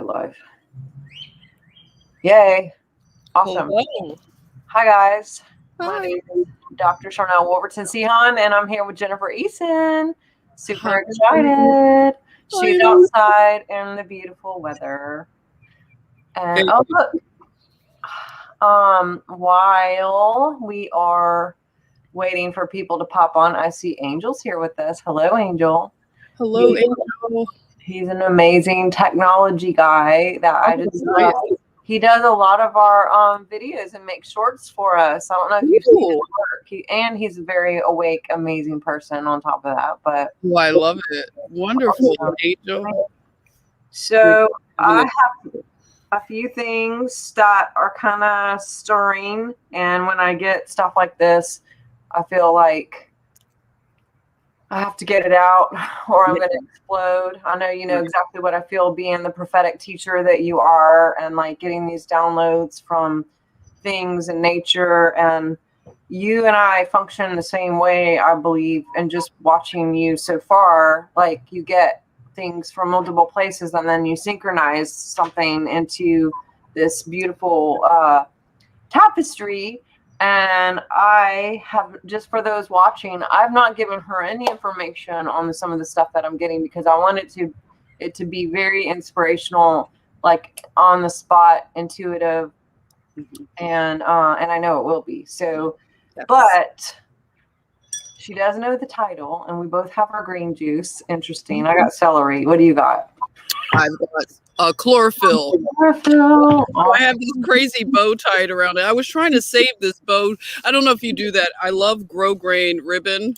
Live. Yay. Awesome. Hello. Hi, guys. Hi. My name is Dr. Sharnael Wolverton Sehan, and I'm here with Jennifer Eason. Super excited. Shoot outside in the beautiful weather. And oh, look. While we are waiting for people to pop on, I see Angel's here with us. Hello, Angel. Hello, Angel. He's an amazing technology guy that I just love. He does a lot of our videos and makes shorts for us. I don't know if you've seen his work. And he's a very awake, amazing person on top of that. But I love it. Wonderful, Angel. So I have a few things that are kind of stirring. And when I get stuff like this, I feel like I have to get it out or I'm going to explode. I know you know exactly what I feel being the prophetic teacher that you are and like getting these downloads from things in nature. And you and I function the same way, I believe. And just watching you so far, like you get things from multiple places and then you synchronize something into this beautiful tapestry. And I have, just for those watching, I've not given her any information on some of the stuff that I'm getting because I want it to be very inspirational, like on the spot, intuitive, and I know it will be. So, yes. But she does know the title, and we both have our green juice. Interesting. I got celery. What do you got? I've got chlorophyll. Chlorophyll. I have this crazy bow tied around it. I was trying to save this bow. I don't know if you do that. I love grow grain ribbon,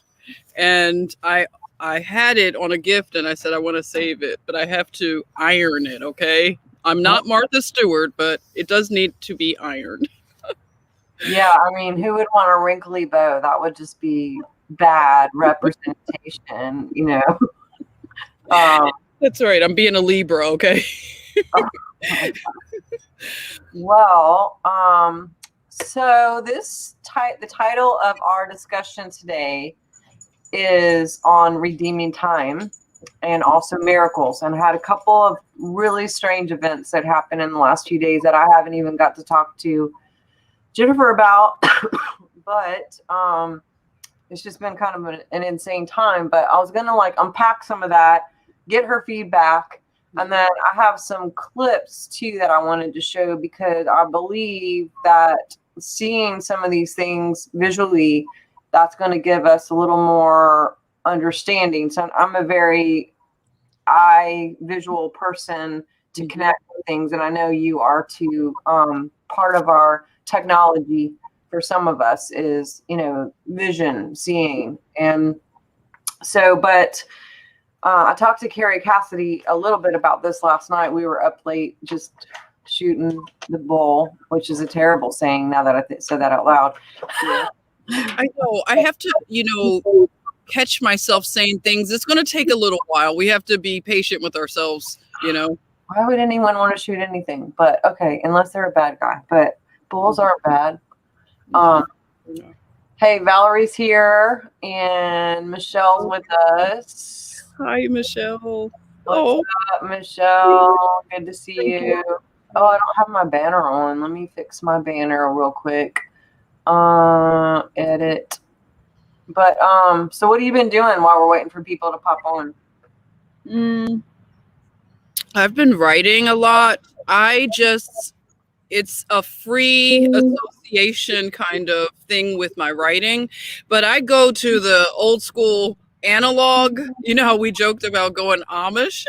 and I had it on a gift, and I said I want to save it, but I have to iron it. Okay, I'm not Martha Stewart, but it does need to be ironed. Yeah, I mean, who would want a wrinkly bow? That would just be bad representation, you know. That's right. I'm being a Libra, okay? Well, so the title of our discussion today is on redeeming time and also miracles. And I had a couple of really strange events that happened in the last few days that I haven't even got to talk to Jennifer about, but it's just been kind of an insane time. But I was going to like unpack some of that, get her feedback. And then I have some clips too that I wanted to show because I believe that seeing some of these things visually, that's going to give us a little more understanding. So I'm a very visual person to connect with things. And I know you are too. Part of our technology for some of us is, you know, vision, seeing. And so, but I talked to Carrie Cassidy a little bit about this last night. We were up late just shooting the bull, which is a terrible saying now that I said that out loud. Yeah. I know. I have to, you know, catch myself saying things. It's going to take a little while. We have to be patient with ourselves, you know. Why would anyone want to shoot anything? But okay, unless they're a bad guy. But bulls aren't bad. Hey, Valerie's here and Michelle's with us. Hi, Michelle. What's up, Michelle? Good to see you. Oh, I don't have my banner on. Let me fix my banner real quick. Edit. But so what have you been doing while we're waiting for people to pop on? I've been writing a lot. It's a free association kind of thing with my writing, but I go to the old school analog. You know how we joked about going Amish?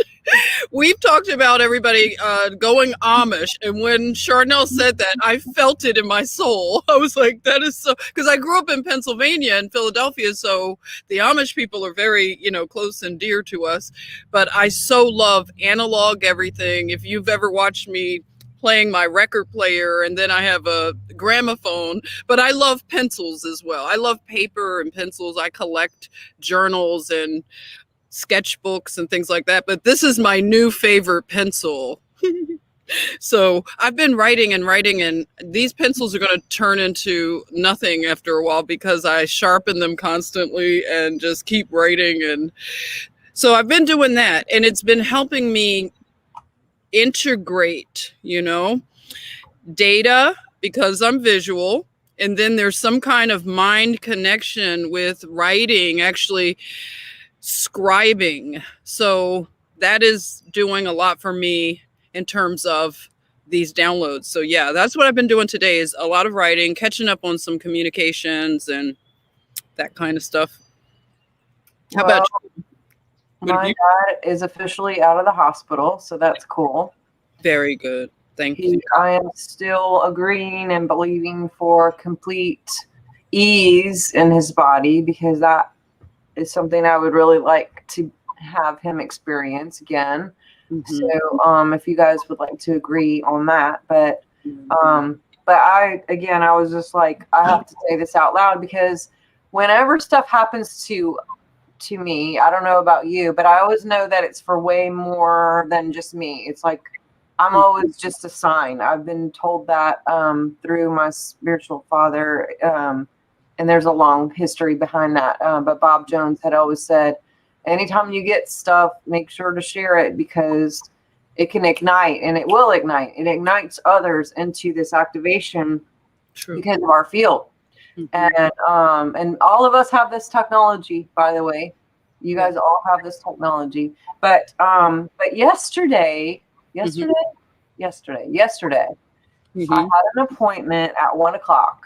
We've talked about everybody going Amish, and when Sharnael said that, I felt it in my soul. I was like, that is so, because I grew up in Pennsylvania and Philadelphia, so the Amish people are very, you know, close and dear to us, but I so love analog everything. If you've ever watched me playing my record player, and then I have a gramophone, but I love pencils as well. I love paper and pencils. I collect journals and sketchbooks and things like that, but this is my new favorite pencil. So I've been writing, and these pencils are going to turn into nothing after a while because I sharpen them constantly and just keep writing. And so I've been doing that, and it's been helping me integrate, data because I'm visual. And then there's some kind of mind connection with writing, actually scribing. So that is doing a lot for me in terms of these downloads. So yeah, that's what I've been doing today is a lot of writing, catching up on some communications and that kind of stuff. How about you? My dad is officially out of the hospital, so that's cool. Very good. Thank you. I am still agreeing and believing for complete ease in his body because that is something I would really like to have him experience again. Mm-hmm. So if you guys would like to agree on that, but I was just like, I have to say this out loud because whenever stuff happens to me, I don't know about you, but I always know that it's for way more than just me. It's like I'm always just a sign. I've been told that through my spiritual father, and there's a long history behind that. But Bob Jones had always said, anytime you get stuff, make sure to share it because it can ignite, and it will ignite. It ignites others into this activation because of our field. Mm-hmm. And all of us have this technology, by the way. You guys all have this technology. But yesterday, mm-hmm. I had an appointment at 1:00,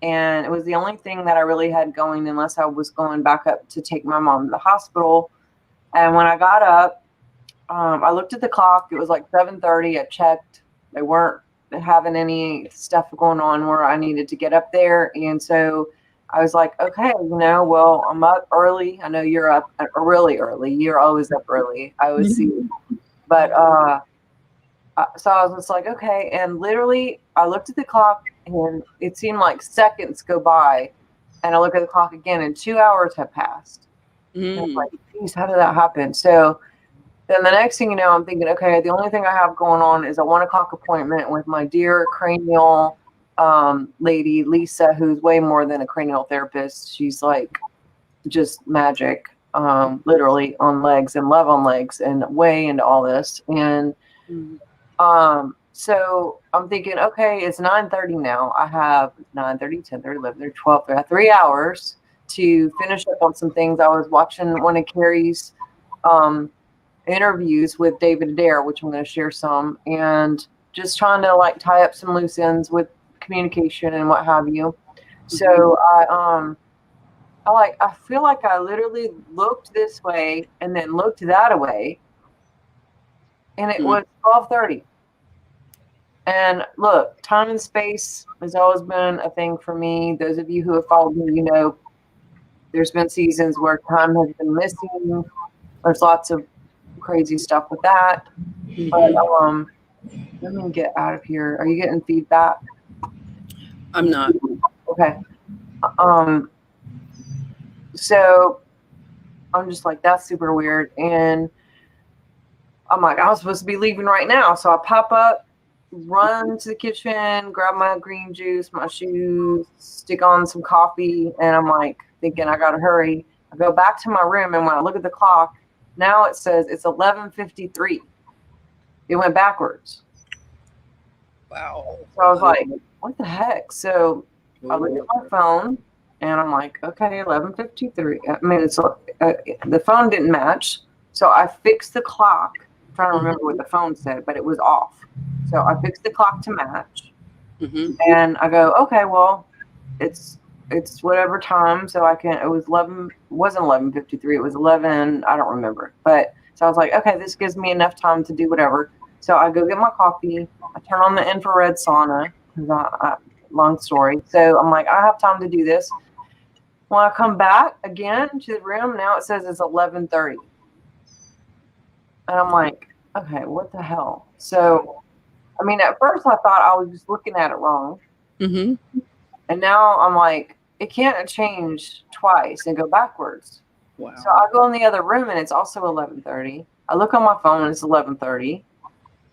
and it was the only thing that I really had going, unless I was going back up to take my mom to the hospital. And when I got up, I looked at the clock. It was like 7:30. I checked. They weren't having any stuff going on where I needed to get up there. And so I was like, okay, well, I'm up early. I know you're up really early. You're always up early. I always see you. But so I was just like, okay. And literally I looked at the clock and it seemed like seconds go by. And I look at the clock again and 2 hours have passed. And I'm like, geez, how did that happen? So then the next thing you know, I'm thinking, okay, the only thing I have going on is a 1:00 appointment with my dear cranial lady, Lisa, who's way more than a cranial therapist. She's like just magic, literally on legs and love on legs and way into all this. And so I'm thinking, okay, it's 9:30 now. I have 9:30, 10:30, 11:30, 12:30. I have 3 hours to finish up on some things. I was watching one of Carrie's interviews with David Adair, which I'm going to share some, and just trying to like tie up some loose ends with communication and what have you. So I feel like I literally looked this way and then looked that way, and it was 12:30. And look, time and space has always been a thing for me. Those of you who have followed me, there's been seasons where time has been missing. There's lots of crazy stuff with that. But let me get out of here. Are you getting feedback? I'm not. Okay. So I'm just like, that's super weird. And I'm like, I was supposed to be leaving right now. So I pop up, run to the kitchen, grab my green juice, my shoes, stick on some coffee. And I'm like thinking I got to hurry. I go back to my room. And when I look at the clock, now it says it's 11:53. It went backwards. Wow. So I was like, what the heck? So I looked at my phone and I'm like, okay, 11:53. I mean, it's the phone didn't match. So I fixed the clock. I'm trying to remember what the phone said, but it was off. So I fixed the clock to match. And I go, okay, well, it's whatever time. So it was 11, wasn't 11:53. It was 11. I don't remember. But so I was like, okay, this gives me enough time to do whatever. So I go get my coffee. I turn on the infrared sauna. Long story. So I'm like, I have time to do this. When I come back again to the room, now it says it's 11:30. And I'm like, okay, what the hell? So, I mean, at first I thought I was just looking at it wrong. And now I'm like, it can't change twice and go backwards. Wow. So I go in the other room and it's also 11:30. I look on my phone and it's 11:30.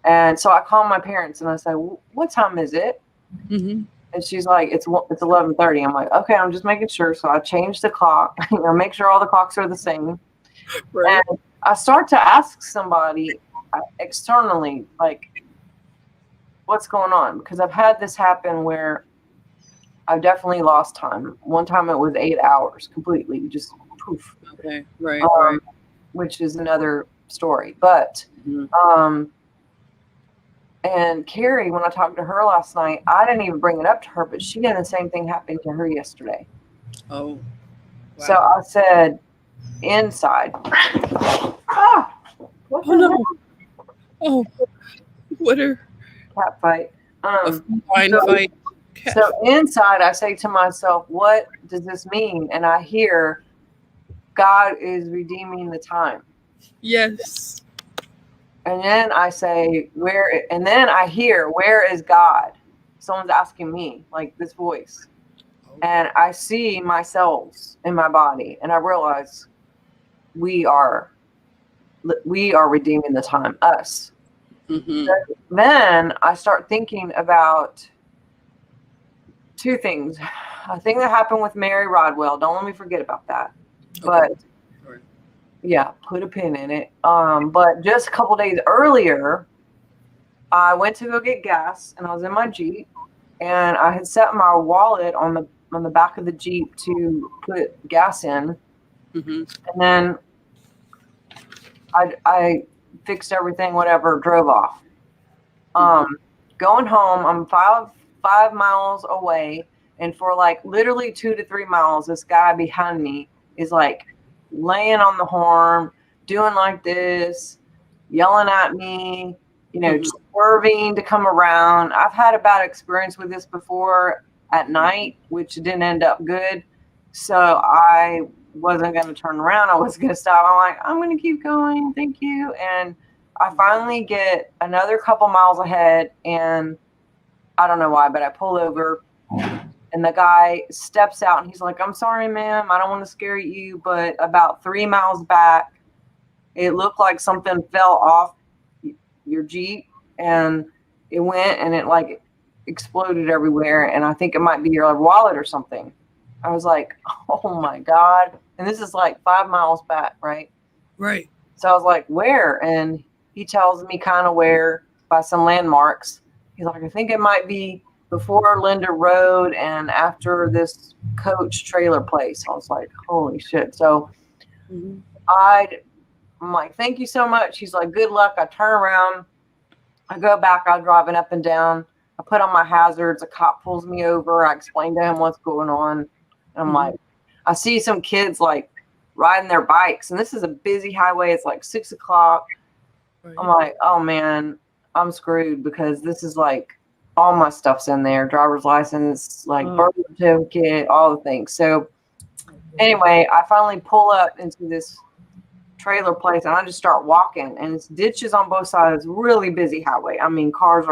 And so I call my parents and I say, what time is it? And she's like, it's 11:30. I'm like, okay, I'm just making sure. So I change the clock, make sure all the clocks are the same. Right. And I start to ask somebody, externally, like, what's going on? Because I've had this happen where I've definitely lost time. One time it was 8 hours completely, just poof. Okay. Right. Which is another story. But and Carrie, when I talked to her last night, I didn't even bring it up to her, but she had the same thing happen to her yesterday. Oh. Wow. So I said, inside. What Oh no. Oh, what a cat fight. fine fight. So inside, I say to myself, what does this mean? And I hear God is redeeming the time. Yes. And then I say, where? And then I hear, where is God? Someone's asking me, like this voice. And I see my cells in my body, and I realize we are redeeming the time, us. Mm-hmm. Then I start thinking about two things. A thing that happened with Mary Rodwell. Don't let me forget about that. But yeah, put a pin in it. But just a couple days earlier, I went to go get gas, and I was in my Jeep, and I had set my wallet on the back of the Jeep to put gas in, and then I fixed everything, whatever, drove off. Going home, I'm five miles away, and for like literally 2 to 3 miles, this guy behind me is like laying on the horn, doing like this, yelling at me, swerving to come around. I've had a bad experience with this before at night, which didn't end up good. So I wasn't going to turn around. I was going to stop. I'm like, I'm going to keep going. Thank you. And I finally get another couple miles ahead, and I don't know why, but I pull over, and the guy steps out, and he's like, I'm sorry, ma'am. I don't want to scare you, but about 3 miles back, it looked like something fell off your Jeep, and it went, and it like exploded everywhere, and I think it might be your wallet or something. I was like, oh my God. And this is like 5 miles back, right? Right. So I was like, where? And he tells me kind of where by some landmarks. He's like, I think it might be before Linda Road and after this Coach trailer place. I was like, holy shit. So I'm like, thank you so much. He's like, good luck. I turn around. I go back. I'm driving up and down. I put on my hazards. A cop pulls me over. I explain to him what's going on. And I'm like, I see some kids like riding their bikes. And this is a busy highway. It's like 6 o'clock. Right. I'm like, oh man, I'm screwed, because this is like all my stuff's in there. Driver's license, like birth certificate, all the things. So anyway, I finally pull up into this trailer place, and I just start walking, and it's ditches on both sides. Really busy highway. I mean, cars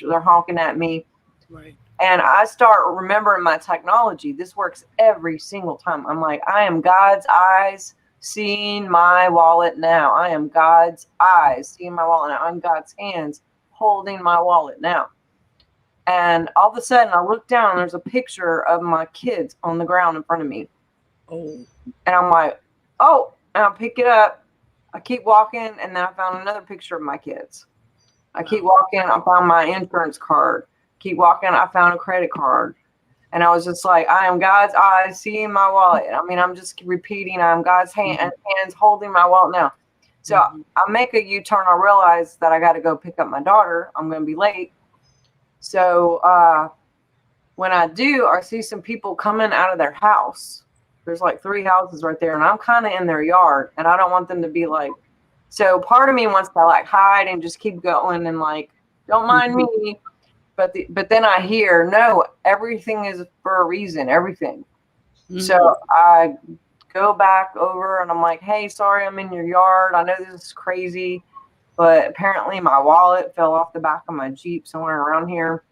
they're honking at me. Right. And I start remembering my technology. This works every single time. I'm like, I am God's eyes seeing my wallet now. I am God's eyes seeing my wallet now. I'm God's hands holding my wallet now. And all of a sudden, I look down, and there's a picture of my kids on the ground in front of me. Oh. And I'm like, oh. And I pick it up. I keep walking, and then I found another picture of my kids. I keep walking. I found my insurance card. Keep walking. I found a credit card. And I was just like, I am God's eyes seeing my wallet. I mean, I'm just repeating, I'm God's hands holding my wallet now. So I make a U-turn. I realize that I got to go pick up my daughter. I'm going to be late. So when I do, I see some people coming out of their house. There's like 3 houses right there, and I'm kind of in their yard, and I don't want them to be like, so part of me wants to like hide and just keep going and like, don't mind me. But then I hear, no, everything is for a reason, everything. So I go back over, and I'm like, hey, sorry, I'm in your yard. I know this is crazy, but apparently my wallet fell off the back of my Jeep somewhere around here.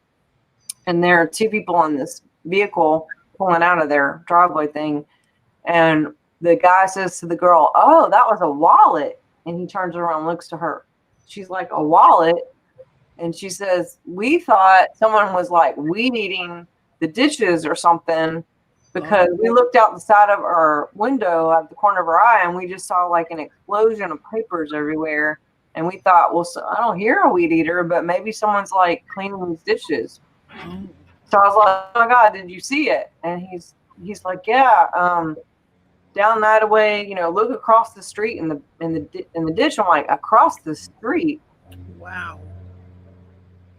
And there are 2 people in this vehicle pulling out of their driveway thing. And the guy says to the girl, oh, that was a wallet. And he turns around and looks to her. She's like, a wallet? And she says, we thought someone was like weed eating the dishes or something, because we looked out the side of our window at the corner of our eye, and we just saw like an explosion of papers everywhere. And we thought, well, so I don't hear a weed eater, but maybe someone's like cleaning these dishes. Oh. So I was like, oh my God, did you see it? And he's like, yeah, down that way, look across the street in the ditch. I'm like, across the street? Wow.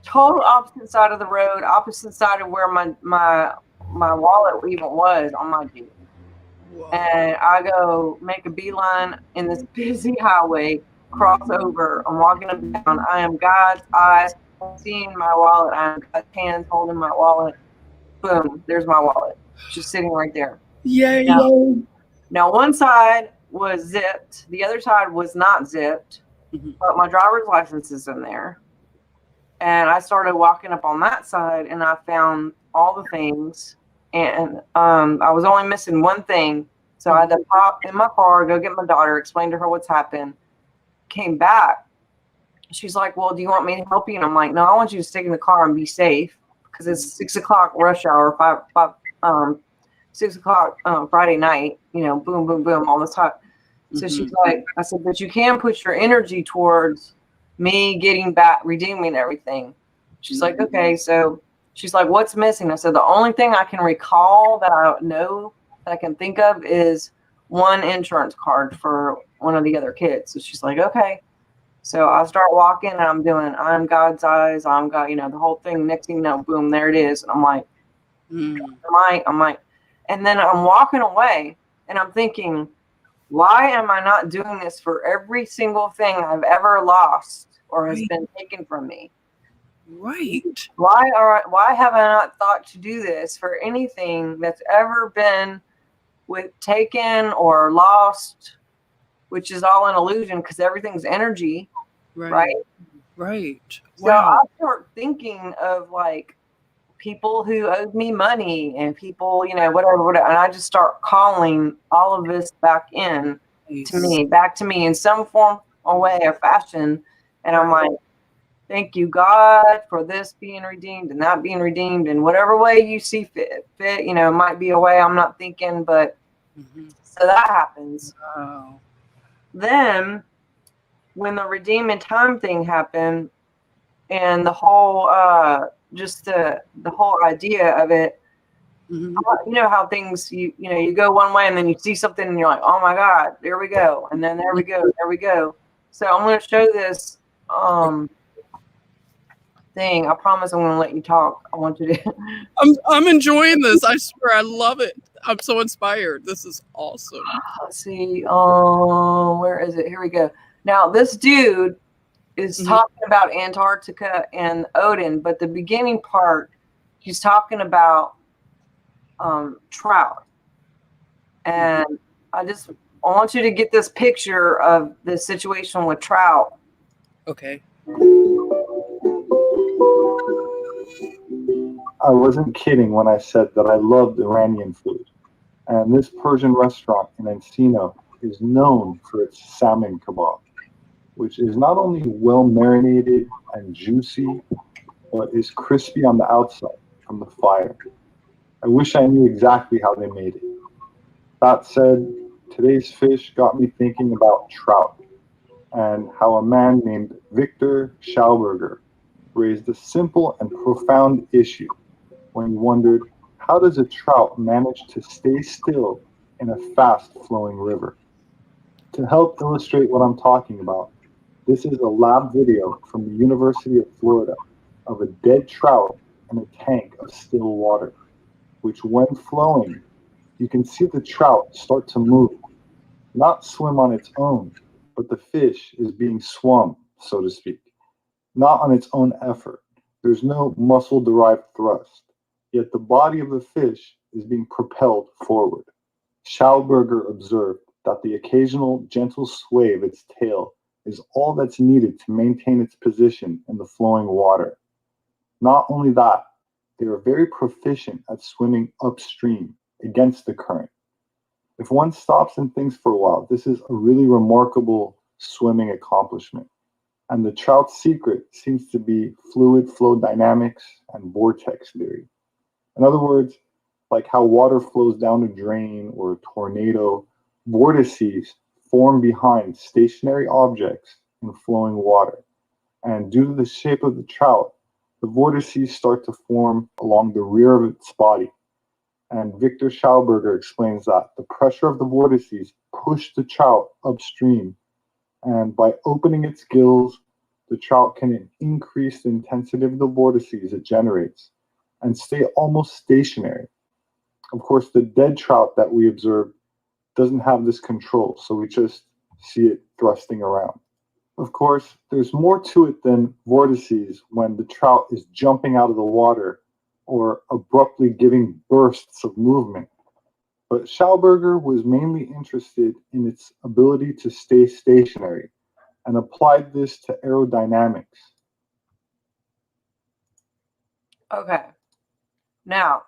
Total opposite side of the road, opposite side of where my wallet even was on my Jeep. Whoa. And I go make a beeline in this busy highway, cross over. I'm walking up and down. I am God's eyes seeing my wallet. I am God's hands holding my wallet. Boom, there's my wallet. Just sitting right there. Yay. Now one side was zipped. The other side was not zipped. Mm-hmm. But my driver's license is in there. And I started walking up on that side, and I found all the things. And I was only missing one thing. So I had to pop in my car, go get my daughter, explain to her what's happened. Came back. She's like, well, do you want me to help you? And I'm like, no, I want you to stay in the car and be safe, because it's 6 o'clock rush hour, 6 o'clock Friday night, boom, boom, boom, all this time. So she's like, I said, but you can put your energy towards me getting back, redeeming everything. She's like, okay. So she's like, what's missing? I said, the only thing I can recall that I know that I can think of is one insurance card for one of the other kids. So she's like, okay. So I start walking and I'm doing, I'm God's eyes, I'm God, the whole thing. Next thing you know, boom, there it is. And I'm like, I'm like, and then I'm walking away and I'm thinking, why am I not doing this for every single thing I've ever lost or has been taken from me? Right. Why have I not thought to do this for anything that's ever been taken or lost, which is all an illusion because everything's energy, right? Right. So I start thinking of like people who owed me money and people, whatever, and I just start calling all of this back in back to me in some form or way or fashion. And I'm like, thank you, God, for this being redeemed and not being redeemed in whatever way you see fit. It might be a way I'm not thinking, but so that happens. Wow. Then when the redeeming time thing happened and the whole, just the whole idea of it, you know how things, you go one way and then you see something and you're like, oh my God, there we go. And then there we go. So I'm going to show this thing. I promise I'm going to let you talk. I want you to. I'm enjoying this. I swear, I love it. I'm so inspired. This is awesome. Let's see. Where is it? Here we go. Now this dude is talking about Antarctica and Odin, but the beginning part, he's talking about trout. And I want you to get this picture of the situation with trout. Okay. I wasn't kidding when I said that I loved Iranian food. And this Persian restaurant in Encino is known for its salmon kebab, which is not only well marinated and juicy, but is crispy on the outside from the fire. I wish I knew exactly how they made it. That said, today's fish got me thinking about trout and how a man named Victor Schauberger raised a simple and profound issue when he wondered, how does a trout manage to stay still in a fast-flowing river? To help illustrate what I'm talking about, this is a lab video from the University of Florida of a dead trout in a tank of still water, which when flowing, you can see the trout start to move, not swim on its own, but the fish is being swum, so to speak, not on its own effort. There's no muscle-derived thrust, yet the body of the fish is being propelled forward. Schauberger observed that the occasional gentle sway of its tail is all that's needed to maintain its position in the flowing water. Not only that, they are very proficient at swimming upstream against the current. If one stops and thinks for a while, this is a really remarkable swimming accomplishment. And the trout's secret seems to be fluid flow dynamics and vortex theory. In other words, like how water flows down a drain or a tornado, vortices form behind stationary objects in flowing water. And due to the shape of the trout, the vortices start to form along the rear of its body. And Victor Schauberger explains that the pressure of the vortices push the trout upstream. And by opening its gills, the trout can increase the intensity of the vortices it generates and stay almost stationary. Of course, the dead trout that we observe doesn't have this control, so we just see it thrusting around. Of course, there's more to it than vortices when the trout is jumping out of the water or abruptly giving bursts of movement. But Schauberger was mainly interested in its ability to stay stationary and applied this to aerodynamics. Okay. Now,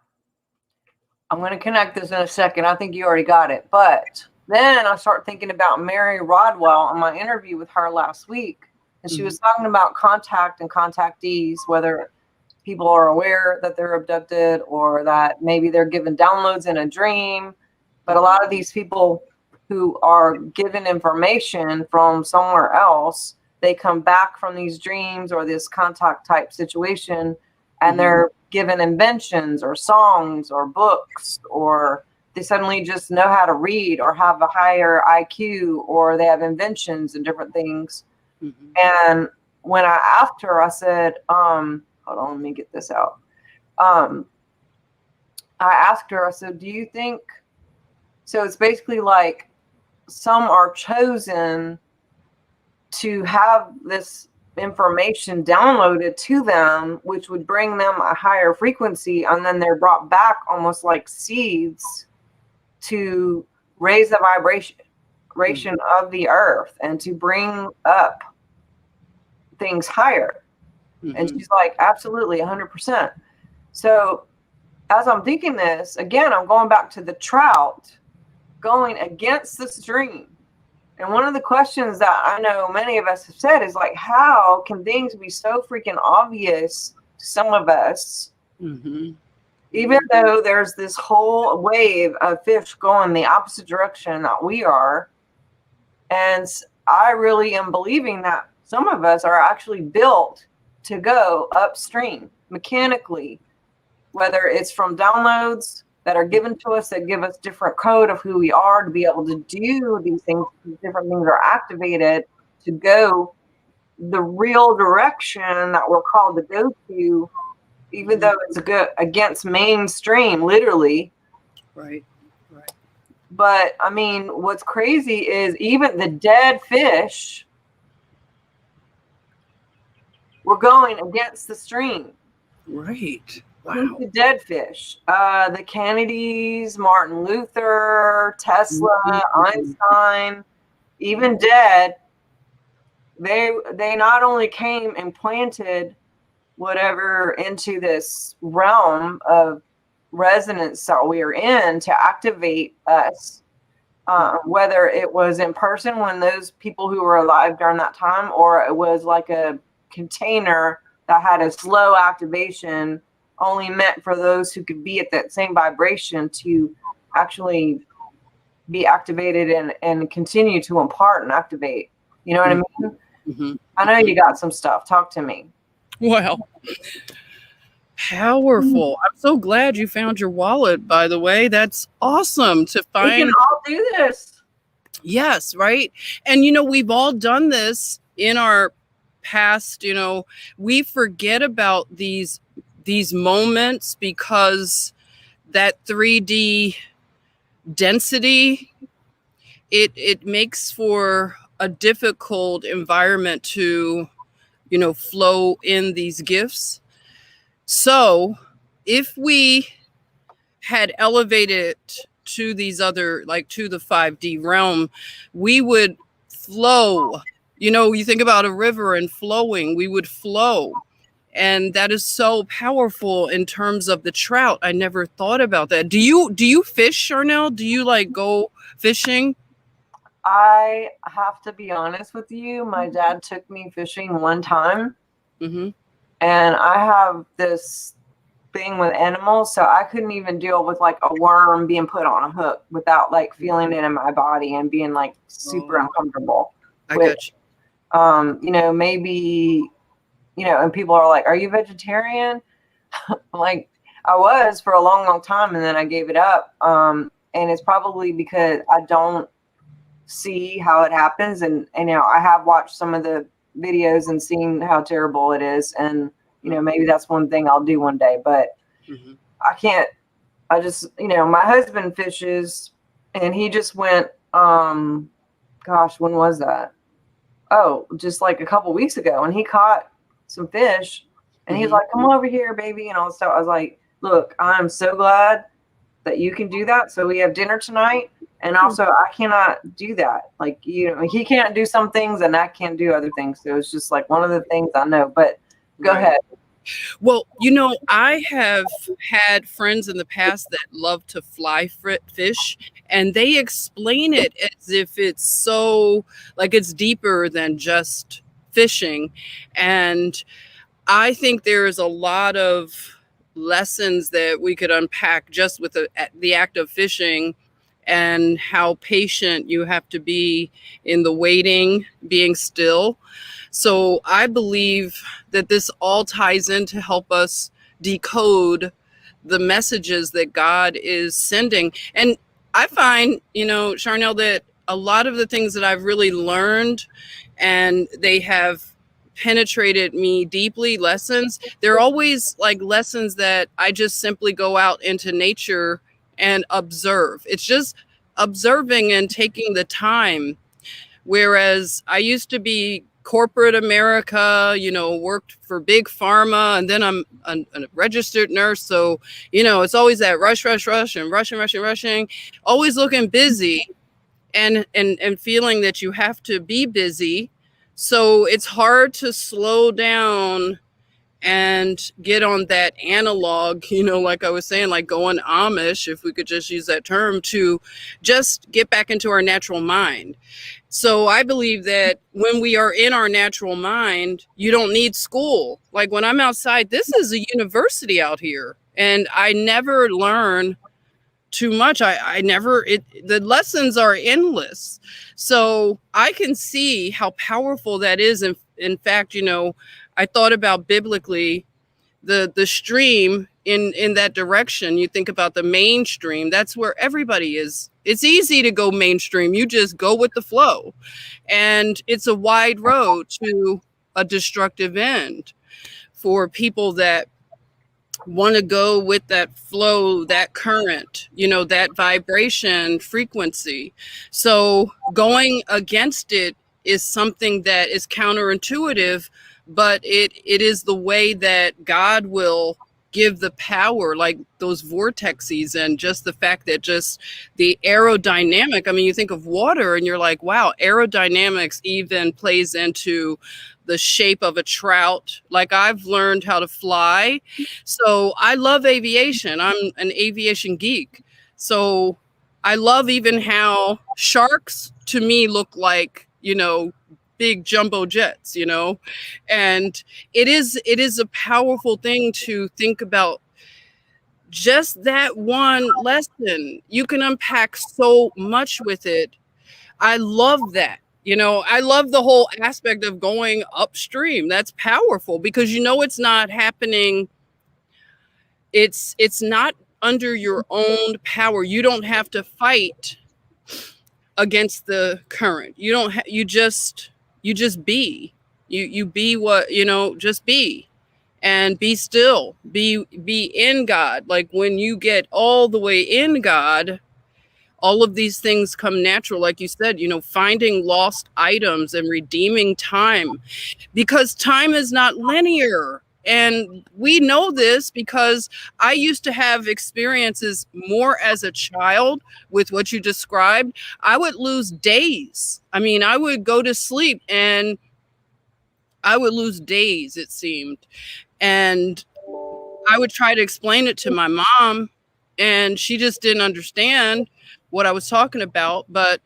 I'm going to connect this in a second. I think you already got it. But then I start thinking about Mary Rodwell in my interview with her last week. And she was talking about contact and contactees, whether people are aware that they're abducted or that maybe they're given downloads in a dream. But a lot of these people who are given information from somewhere else, they come back from these dreams or this contact type situation, and they're given inventions or songs or books, or they suddenly just know how to read or have a higher IQ, or they have inventions and different things. And when I asked her, I said, hold on, let me get this out. I asked her, I said, do you think, so it's basically like some are chosen to have this information downloaded to them, which would bring them a higher frequency, and then they're brought back almost like seeds to raise the vibration of the earth and to bring up things higher. And she's like, absolutely, 100%. So as I'm thinking this, again, I'm going back to the trout going against the stream. And one of the questions that I know many of us have said is like, how can things be so freaking obvious to some of us, even though there's this whole wave of fish going the opposite direction that we are? And I really am believing that some of us are actually built to go upstream mechanically, whether it's from downloads that are given to us that give us different code of who we are to be able to do these things. Different things are activated to go the real direction that we're called to go to, even though it's against mainstream, literally. Right. But I mean, what's crazy is even the dead fish were going against the stream. Right. Wow. The dead fish, the Kennedys, Martin Luther, Tesla, Einstein, even dead, they not only came and planted whatever into this realm of resonance that we are in to activate us, whether it was in person when those people who were alive during that time, or it was like a container that had a slow activation only meant for those who could be at that same vibration to actually be activated and continue to impart and activate. You know what I mean? I know you got some stuff. Talk to me. Well, powerful. I'm so glad you found your wallet, by the way. That's awesome to find. We can all do this. Yes, right. And, we've all done this in our past. We forget about these moments because that 3D density, it makes for a difficult environment to, flow in these gifts. So if we had elevated to these other, like to the 5D realm, we would flow. You think about a river and flowing, we would flow. And that is so powerful in terms of the trout. I never thought about that. Do you fish, Sharnael? Do you go fishing? I have to be honest with you. My dad took me fishing one time. And I have this thing with animals, so I couldn't even deal with like a worm being put on a hook without feeling it in my body and being super uncomfortable. I got you. Maybe, and people are like, are you vegetarian? I'm like, I was for a long, long time, and then I gave it up. And it's probably because I don't see how it happens. And I have watched some of the videos and seen how terrible it is. And, maybe that's one thing I'll do one day, but I can't. I just, my husband fishes, and he just went, gosh, when was that? Oh, just like a couple weeks ago. And he caught some fish, and he was like, come over here, baby. And all this stuff. I was like, look, I'm so glad that you can do that. So we have dinner tonight. And also, I cannot do that. Like, he can't do some things, and I can't do other things. So it's just like one of the things I know. But go ahead. Well, I have had friends in the past that love to fly fish, and they explain it as if it's so, like, it's deeper than just fishing. And I think there's a lot of lessons that we could unpack just with the act of fishing, and how patient you have to be in the waiting, being still. So I believe that this all ties in to help us decode the messages that God is sending. And I find, Sharnael, that a lot of the things that I've really learned, and they have penetrated me deeply, lessons, they're always like lessons that I just simply go out into nature and observe. It's just observing and taking the time. Whereas I used to be corporate America, worked for big pharma, and then I'm a registered nurse. So, it's always that rush, and rushing, always looking busy, and feeling that you have to be busy. So it's hard to slow down and get on that analog, like I was saying, like going Amish, if we could just use that term, to just get back into our natural mind. So I believe that when we are in our natural mind, you don't need school. Like when I'm outside, this is a university out here, and I never learn too much. The lessons are endless. So I can see how powerful that is. And in fact, I thought about biblically the stream in that direction. You think about the mainstream, that's where everybody is. It's easy to go mainstream. You just go with the flow. And it's a wide road to a destructive end for people that want to go with that flow, that current, that vibration frequency. So going against it is something that is counterintuitive, but it is the way that God will give the power, like those vortexes, and just the fact that just the aerodynamic. I mean, you think of water and you're like, wow, aerodynamics even plays into the shape of a trout. Like I've learned how to fly. So I love aviation. I'm an aviation geek. So I love even how sharks to me look like, big jumbo jets, and it is a powerful thing to think about. Just that one lesson, you can unpack so much with it. I love that. I love the whole aspect of going upstream. That's powerful because it's not happening. It's not under your own power. You don't have to fight against the current. You don't you just be. You be what, just be, and be still, be in God. Like when you get all the way in God, all of these things come natural. Like you said, finding lost items and redeeming time, because time is not linear. And we know this because I used to have experiences more as a child with what you described. I would lose days. I mean, I would go to sleep and I would lose days, it seemed. And I would try to explain it to my mom, and she just didn't understand what I was talking about. But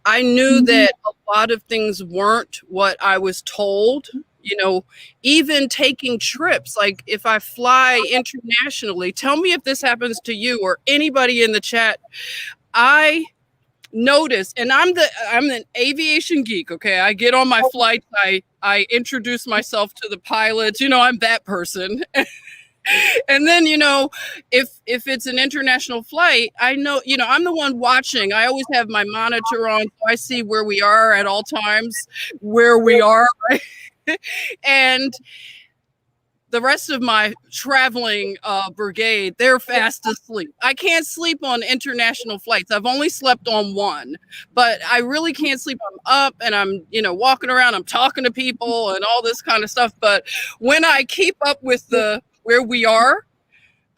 I knew that a lot of things weren't what I was told. Even taking trips, like if I fly internationally, tell me if this happens to you or anybody in the chat. I notice, and I'm an aviation geek, okay? I get on my flights, I introduce myself to the pilots, you know, I'm that person. And then, you know, if it's an international flight, I know, you know, I'm the one watching. I always have my monitor on, so I see where we are at all times, where we are, right? And the rest of my traveling brigade, they're fast asleep. I can't sleep on international flights. I've only slept on one, but I really can't sleep. I'm up and I'm, you know, walking around, I'm talking to people and all this kind of stuff. But when I keep up with the where we are,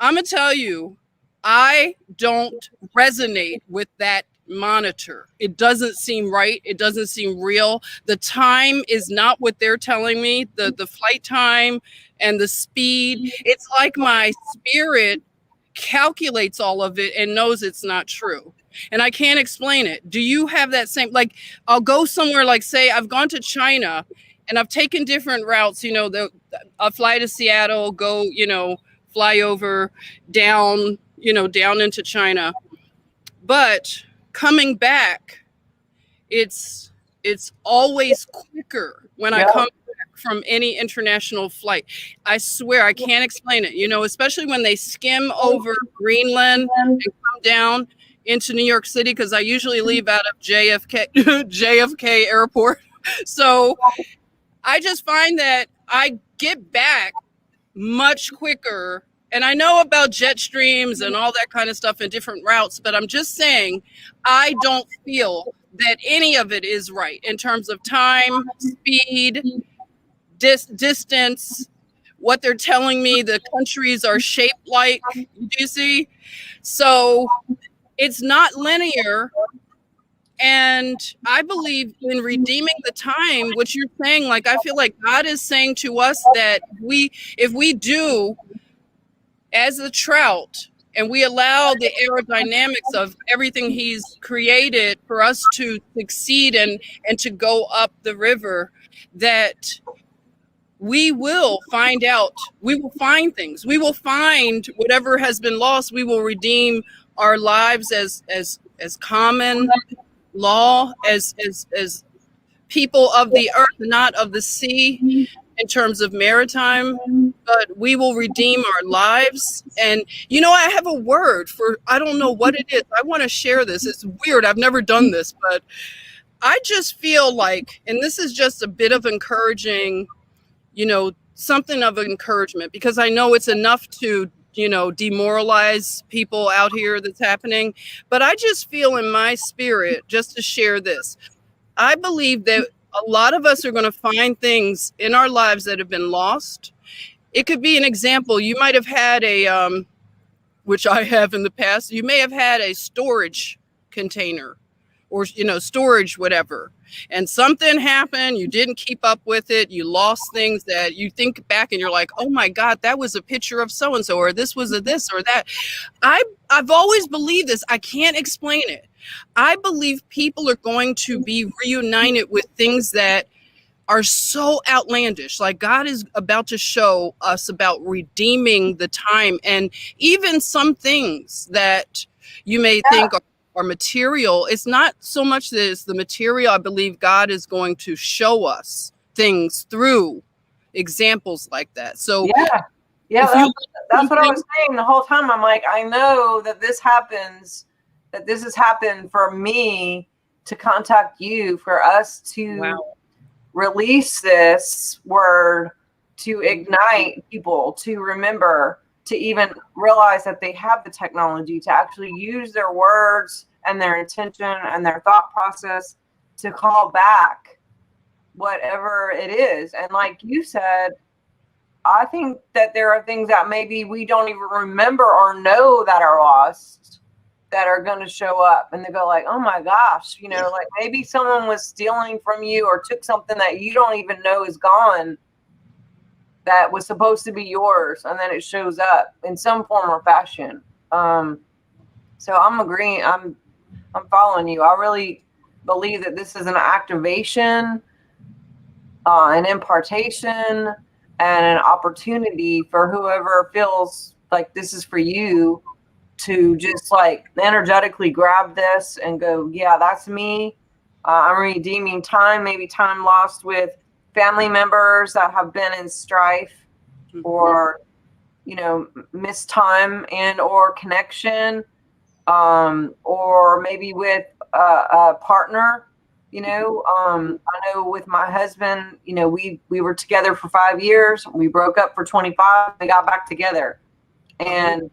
I'm gonna tell you, I don't resonate with that monitor. It doesn't seem right. It doesn't seem real. The time is not what they're telling me. The flight time and the speed. It's like my spirit calculates all of it and knows it's not true. And I can't explain it. Do you have that same, like, I'll go somewhere, like, say I've gone to China and I've taken different routes, you know, I'll fly to Seattle, go, you know, fly over down, you know, down into China. But coming back, it's always quicker when I come back from any international flight. I swear, I can't explain it, you know, especially when they skim over Greenland and come down into New York City, because I usually leave out of JFK Airport. So I just find that I get back much quicker. And I know about jet streams and all that kind of stuff and different routes, but I'm just saying, I don't feel that any of it is right in terms of time, speed, distance, what they're telling me the countries are shaped like. Do you see? So it's not linear. And I believe in redeeming the time, what you're saying, like, I feel like God is saying to us that if we do as the trout and we allow the aerodynamics of everything he's created for us to succeed and to go up the river, that we will find out, we will find things, we will find whatever has been lost, we will redeem our lives as common law, as people of the earth, not of the sea, in terms of maritime, but we will redeem our lives. And, you know, I have a word for, I don't know what it is. I want to share this. It's weird. I've never done this, but I just feel like, and this is just a bit of encouraging, you know, something of encouragement, because I know it's enough to, you know, demoralize people out here that's happening. But I just feel in my spirit, just to share this, I believe that a lot of us are going to find things in our lives that have been lost. It could be an example. You might have had which I have in the past, you may have had a storage container or, you know, storage, whatever. And something happened, you didn't keep up with it, you lost things that you think back and you're like, oh my God, that was a picture of so-and-so, or this was a this or that. I've always believed this. I can't explain it. I believe people are going to be reunited with things that are so outlandish. Like, God is about to show us about redeeming the time. And even some things that you may think are material, it's not so much that it's the material. I believe God is going to show us things through examples like that. So that's what I was saying the whole time. I'm like, I know that this happens, that this has happened for me to contact you, for us to release this word, to ignite people to remember, to even realize that they have the technology to actually use their words and their intention and their thought process to call back whatever it is. And like you said, I think that there are things that maybe we don't even remember or know that are lost, that are going to show up, and they go like, oh my gosh, you know, like maybe someone was stealing from you or took something that you don't even know is gone, that was supposed to be yours, and then it shows up in some form or fashion. So I'm agreeing. I'm following you. I really believe that this is an activation, an impartation, and an opportunity for whoever feels like this is for you, to just like energetically grab this and go, yeah, that's me. I'm redeeming time, maybe time lost with family members that have been in strife, or, you know, missed time and or connection, or maybe with a partner. You know, I know with my husband, you know, we were together for 5 years. We broke up for 25. We got back together. And,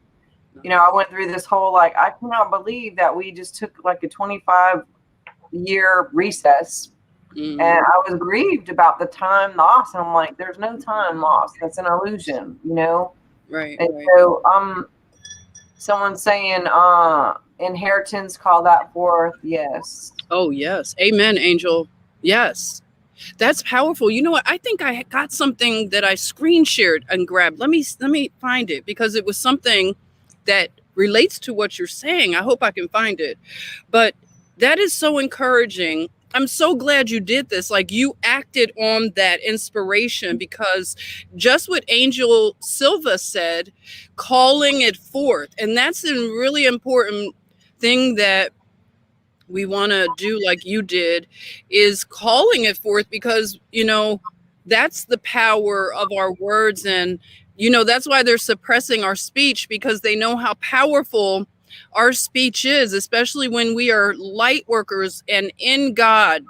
you know, I went through this whole, like, I cannot believe that we just took like a 25-year recess. And I was grieved about the time lost. And I'm like, there's no time lost. That's an illusion, you know? Right. And Right. so someone's saying inheritance, call that forth. Yes. Oh, yes. Amen, Angel. Yes. That's powerful. You know what? I think I got something that I screen shared and grabbed. Let me find it, because it was something that relates to what you're saying. I hope I can find it. But that is so encouraging. I'm so glad you did this. Like, you acted on that inspiration, because just what Angel Silva said, calling it forth. And that's a really important thing that we want to do, like you did, is calling it forth, because, you know, that's the power of our words. And, you know, that's why they're suppressing our speech, because they know how powerful our speech is, especially when we are light workers and in God.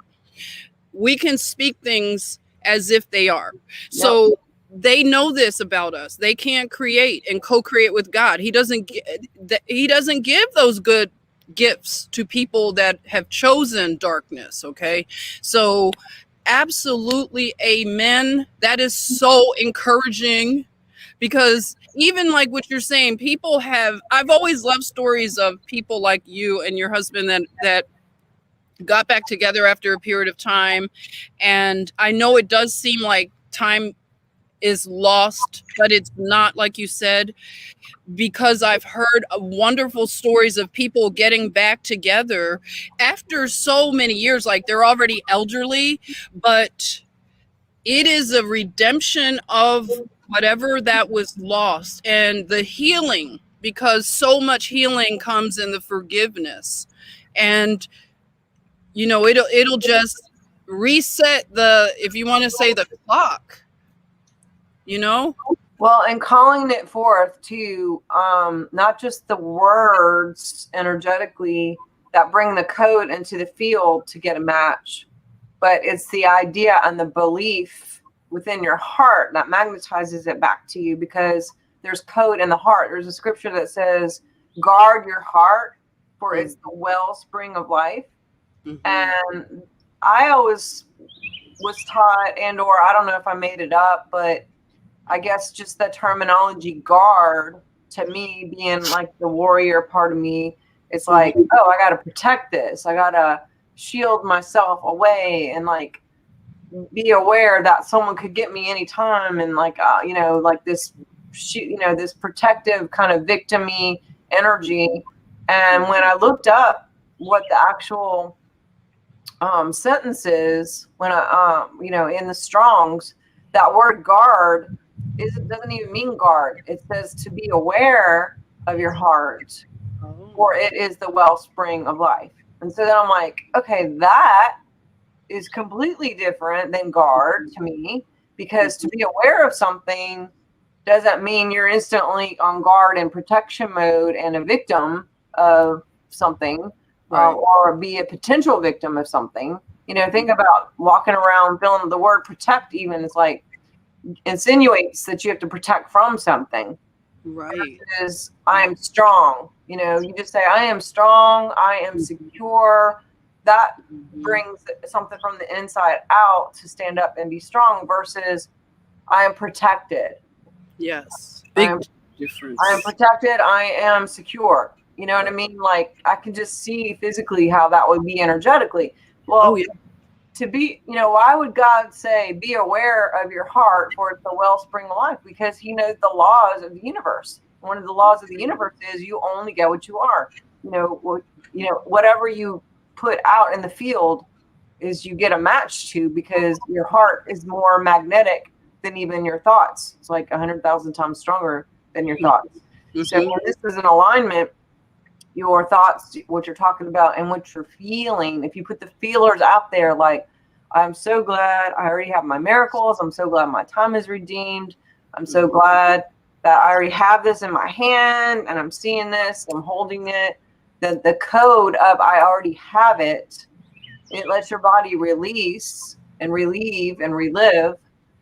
We can speak things as if they are. So they know this about us. They can't create and co-create with God. He doesn't give those good gifts to people that have chosen darkness. Okay. So absolutely, amen. That is so encouraging, because even like what you're saying, I've always loved stories of people like you and your husband that got back together after a period of time. And I know it does seem like time is lost, but it's not, like you said, because I've heard wonderful stories of people getting back together after so many years. Like, they're already elderly, but it is a redemption of whatever that was lost, and the healing, because so much healing comes in the forgiveness. And, you know, it'll just reset if you want to say, the clock, you know? Well, and calling it forth too, not just the words energetically that bring the code into the field to get a match, but it's the idea and the belief within your heart that magnetizes it back to you, because there's code in the heart. There's a scripture that says, guard your heart, for it's the wellspring of life. And I always was taught, and or I don't know if I made it up, but I guess just the terminology guard, to me, being like the warrior part of me, it's like, oh, I got to protect this. I got to shield myself away and like be aware that someone could get me anytime. And like, you know, like this, you know, this protective kind of victim-y energy. And when I looked up what the actual sentence is, when I, you know, in the Strongs, that word guard doesn't even mean guard. It says to be aware of your heart, for it is the wellspring of life. And so then I'm like, okay, that is completely different than guard to me, because to be aware of something doesn't mean you're instantly on guard and protection mode and a victim of something, or be a potential victim of something. You know, think about walking around feeling the word protect, even, it's like insinuates that you have to protect from something. Right. Is I am strong. You know, you just say, I am strong, I am secure. That brings something from the inside out to stand up and be strong, versus I am protected. Yes. Big difference. I am protected. I am secure. You know what I mean? Like, I can just see physically how that would be energetically. Well, to be, you know, why would God say, be aware of your heart, for it's the wellspring of life? Because he knows the laws of the universe. One of the laws of the universe is you only get what you are. You know, whatever you put out in the field is you get a match to, because your heart is more magnetic than even your thoughts. It's like 100,000 times stronger than your thoughts. So when this is in alignment, your thoughts, what you're talking about, and what you're feeling. If you put the feelers out there, like, I'm so glad I already have my miracles. I'm so glad my time is redeemed. I'm so glad that I already have this in my hand and I'm seeing this, I'm holding it. The code of I already have it, it lets your body release and relieve and relive.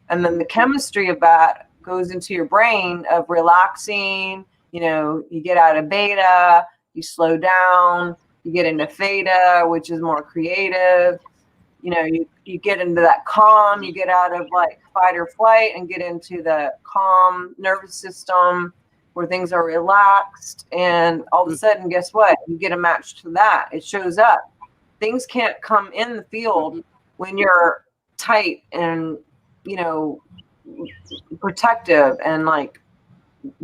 And then the chemistry of that goes into your brain of relaxing. You know, you get out of beta, you slow down, you get into theta, which is more creative. You know, you get into that calm, you get out of like fight or flight and get into the calm nervous system where things are relaxed. And all of a sudden, guess what? You get a match to that. It shows up. Things can't come in the field when you're tight and, you know, protective and like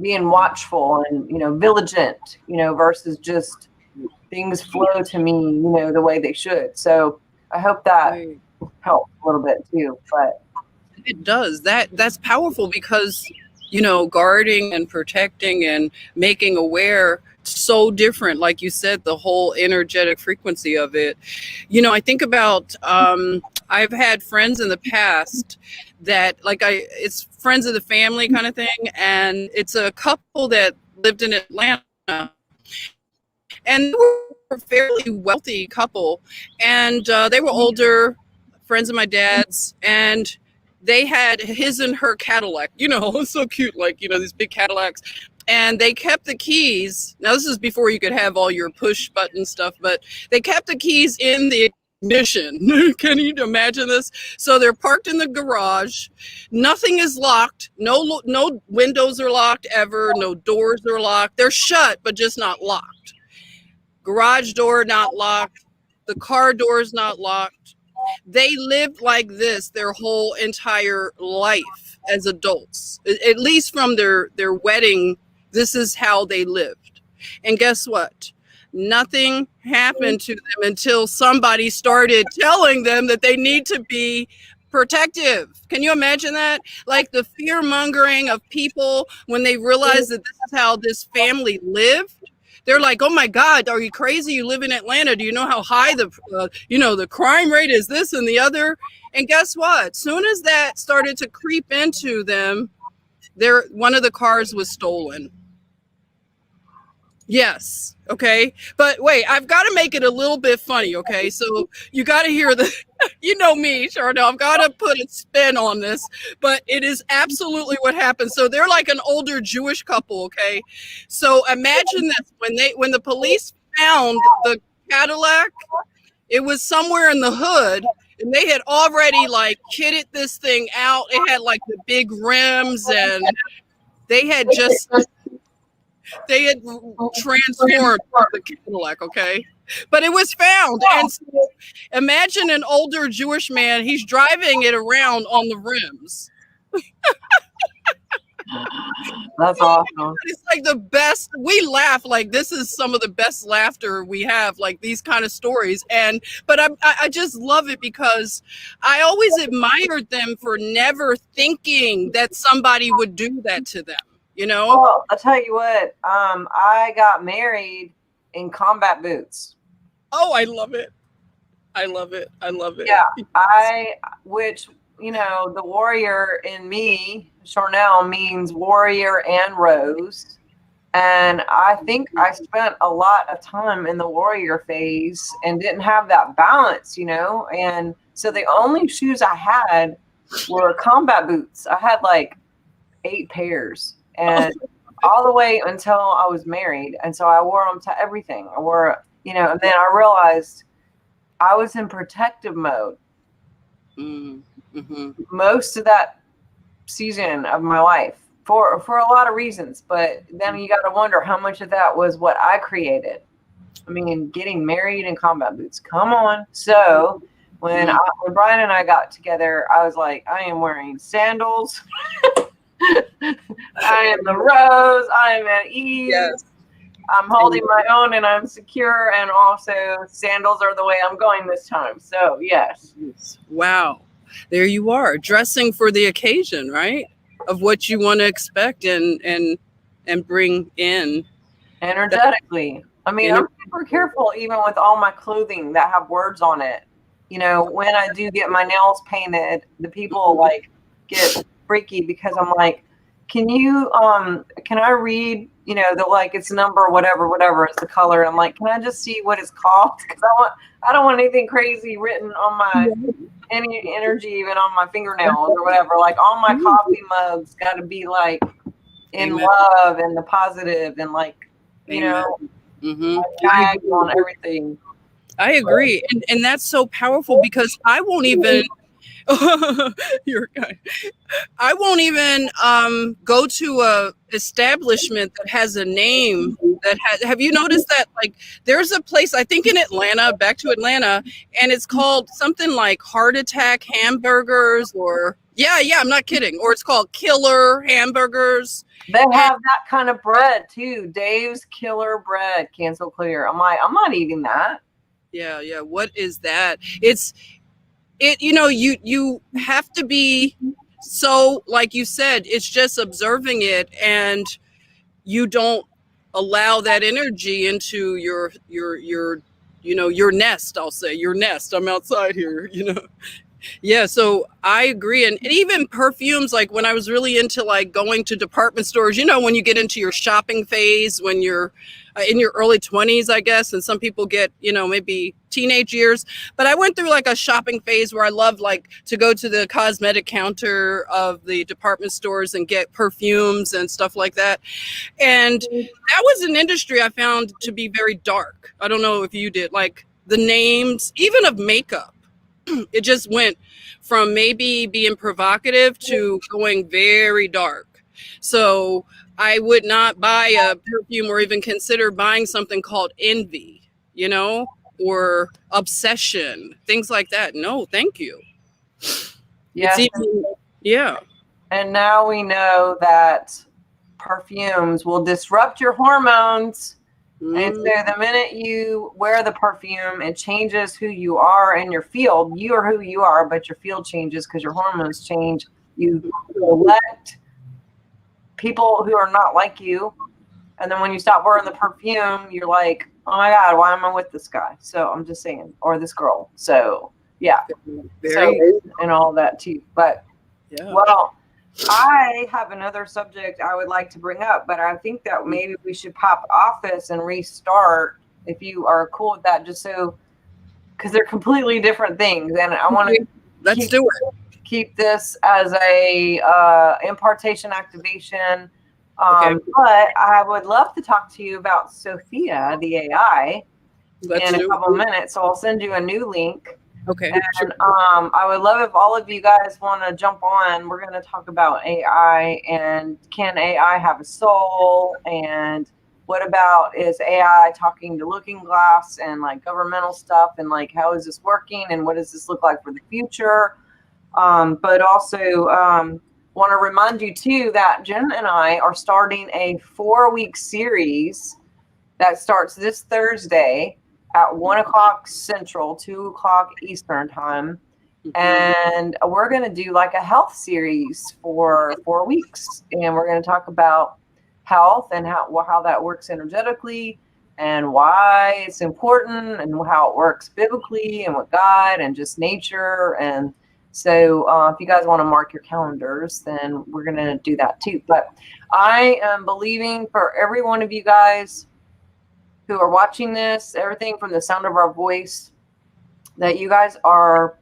being watchful and, you know, vigilant, you know, versus just things flow to me, you know, the way they should. So I hope that helped a little bit too. But it does. That's powerful because, you know, guarding and protecting and making aware, so different. Like you said, the whole energetic frequency of it. You know, I think about I've had friends in the past that it's friends of the family kind of thing, and it's a couple that lived in Atlanta, and they were a fairly wealthy couple, and they were older, friends of my dad's, and they had his and her Cadillac, you know, it's so cute, like, you know, these big Cadillacs, and they kept the keys. Now, this is before you could have all your push button stuff, but they kept the keys in the ignition. Can you imagine this? So they're parked in the garage. Nothing is locked. No windows are locked ever. No doors are locked. They're shut, but just not locked. Garage door not locked. The car door is not locked. They lived like this their whole entire life as adults. At least from their wedding, this is how they lived. And guess what? Nothing happened to them until somebody started telling them that they need to be protective. Can you imagine that? Like the fear mongering of people when they realize that this is how this family lived. They're like, oh my God, are you crazy? You live in Atlanta. Do you know how high the crime rate is, this and the other? And guess what? Soon as that started to creep into them, one of the cars was stolen. Yes. Okay. But wait, I've got to make it a little bit funny. Okay. So you got to hear you know me, Sharnael, I've got to put a spin on this, but it is absolutely what happened. So they're like an older Jewish couple. Okay. So imagine this, when the police found the Cadillac, it was somewhere in the hood, and they had already like kitted this thing out. It had like the big rims, and they had transformed the Cadillac, okay? But it was found. And so imagine an older Jewish man, he's driving it around on the rims. that's awesome. It's like the best. We laugh, like this is some of the best laughter we have, like these kind of stories. But I just love it because I always admired them for never thinking that somebody would do that to them. You know? Well, I'll tell you what, I got married in combat boots. Oh, I love it. I love it. I love it. Yeah, which, you know, the warrior in me, Sharnael, means warrior and rose. And I think I spent a lot of time in the warrior phase and didn't have that balance, you know? And so the only shoes I had were combat boots. I had like 8 pairs. And all the way until I was married. And so I wore them to everything. I wore, you know, and then I realized I was in protective mode. Mm-hmm. Most of that season of my life for a lot of reasons. But then you got to wonder how much of that was what I created. I mean, getting married in combat boots. Come on. So when Brian and I got together, I was like, I am wearing sandals. I am the rose. I am at ease. Yes. I'm holding my own and I'm secure. And also sandals are the way I'm going this time. So yes. Wow. There you are, dressing for the occasion, right? Of what you want to expect and bring in. Energetically. I mean, I'm super careful even with all my clothing that have words on it. You know, when I do get my nails painted, the people like get freaky because I'm like, can I read, you know, the like it's number whatever is the color. I'm like, can I just see what it's called? Because I don't want anything crazy written on my any energy, even on my fingernails or whatever. Like all my coffee mugs got to be like in Amen. love and the positive and like, you Amen. know, Mm-hmm. tags on everything. I agree. And that's so powerful because I won't even you're kind. I won't even go to a establishment that has a name that have you noticed that like there's a place I think in Atlanta, back to Atlanta, and it's called something like Heart Attack Hamburgers or yeah, I'm not kidding. Or it's called Killer Hamburgers. They have that kind of bread too. Dave's Killer Bread, cancel clear. I'm like, I'm not eating that. Yeah. What is that? You know, you have to be so, like you said, it's just observing it, and you don't allow that energy into your you know, your nest. I'll say your nest. I'm outside here, you know. Yeah, so I agree. And even perfumes, like when I was really into like going to department stores, you know, when you get into your shopping phase, when you're in your early 20s, I guess, and some people get, you know, maybe teenage years. But I went through like a shopping phase where I loved like to go to the cosmetic counter of the department stores and get perfumes and stuff like that. And that was an industry I found to be very dark. I don't know if you did, like the names, even of makeup. It just went from maybe being provocative to going very dark. So I would not buy a perfume or even consider buying something called envy, you know, or obsession, things like that. No, thank you. Yes. Yeah. And now we know that perfumes will disrupt your hormones. And so the minute you wear the perfume, it changes who you are in your field. You are who you are, but your field changes because your hormones change. You elect people who are not like you. And then when you stop wearing the perfume, you're like, oh my God, why am I with this guy? So I'm just saying, or this girl. So yeah. And all that too. But well, I have another subject I would like to bring up, but I think that maybe we should pop off this and restart if you are cool with that, just so, because they're completely different things. And I want to keep this as a impartation activation. But I would love to talk to you about Sophia, the AI, in a couple minutes. So I'll send you a new link. Okay. And I would love if all of you guys want to jump on. We're going to talk about AI and can AI have a soul? And what about is AI talking to Looking Glass and like governmental stuff? And like, how is this working? And what does this look like for the future? But also want to remind you too that Jen and I are starting a 4-week series that starts this Thursday at 1 o'clock Central, 2 o'clock Eastern time. And we're going to do like a health series for 4 weeks. And we're going to talk about health and how that works energetically and why it's important and how it works biblically and with God and just nature. And so if you guys want to mark your calendars, then we're going to do that too. But I am believing for every one of you guys who are watching this, everything from the sound of our voice, that you guys are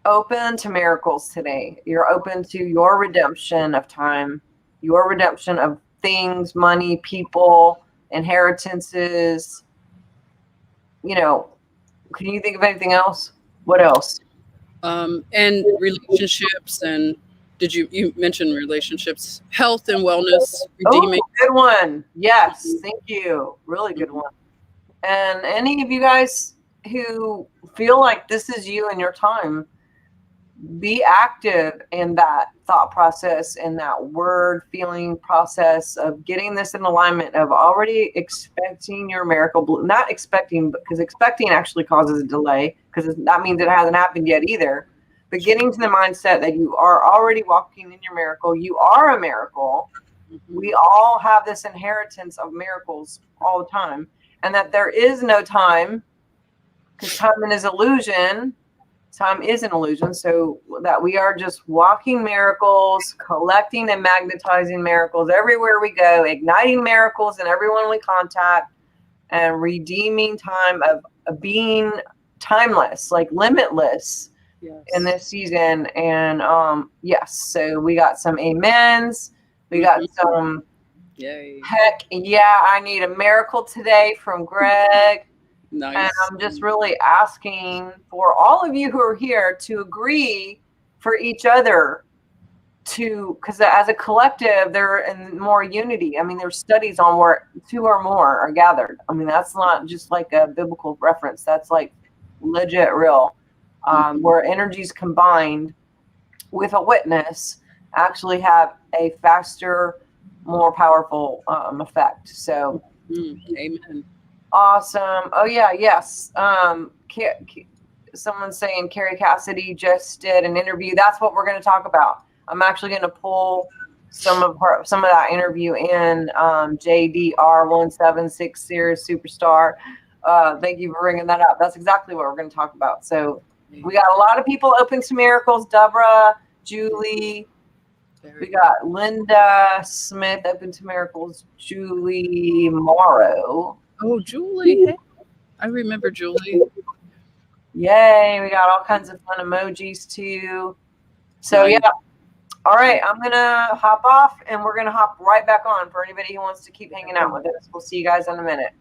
open to miracles today. You're open to your redemption of time, your redemption of things, money, people, inheritances. You know, can you think of anything else? What else? And relationships, and you mentioned relationships, health and wellness, redeeming. Oh, good one. Yes, thank you. Really good one. And any of you guys who feel like this is you and your time, be active in that thought process and that word feeling process of getting this in alignment of already expecting your miracle. Not expecting, because expecting actually causes a delay, because that means it hasn't happened yet either. But getting to the mindset that you are already walking in your miracle. You are a miracle. We all have this inheritance of miracles all the time. and that there is no time, because time is illusion. Time is an illusion. So that we are just walking miracles, collecting and magnetizing miracles everywhere we go, igniting miracles in everyone we contact, and redeeming time of being timeless, like limitless. Yes. In this season. And yes, so we got some amens, we got some Yay. heck yeah, I need a miracle today from Greg. Nice. And I'm just really asking for all of you who are here to agree for each other, to, because as a collective they're in more unity. I mean, there's studies on where two or more are gathered. I mean, that's not just like a biblical reference, that's like legit real. Where energies combined with a witness actually have a faster, more powerful effect. So, amen. Awesome. Oh yeah, yes. Someone's saying Carrie Cassidy just did an interview. That's what we're going to talk about. I'm actually going to pull some of that interview in. JDR 176 series superstar. Thank you for bringing that up. That's exactly what we're going to talk about. So. We got a lot of people open to miracles. Deborah, Julie. We got Linda Smith open to miracles. Julie Morrow. Oh, Julie. Hey. I remember Julie. Yay. We got all kinds of fun emojis too. So nice. Yeah. All right. I'm going to hop off and we're going to hop right back on for anybody who wants to keep hanging out with us. We'll see you guys in a minute.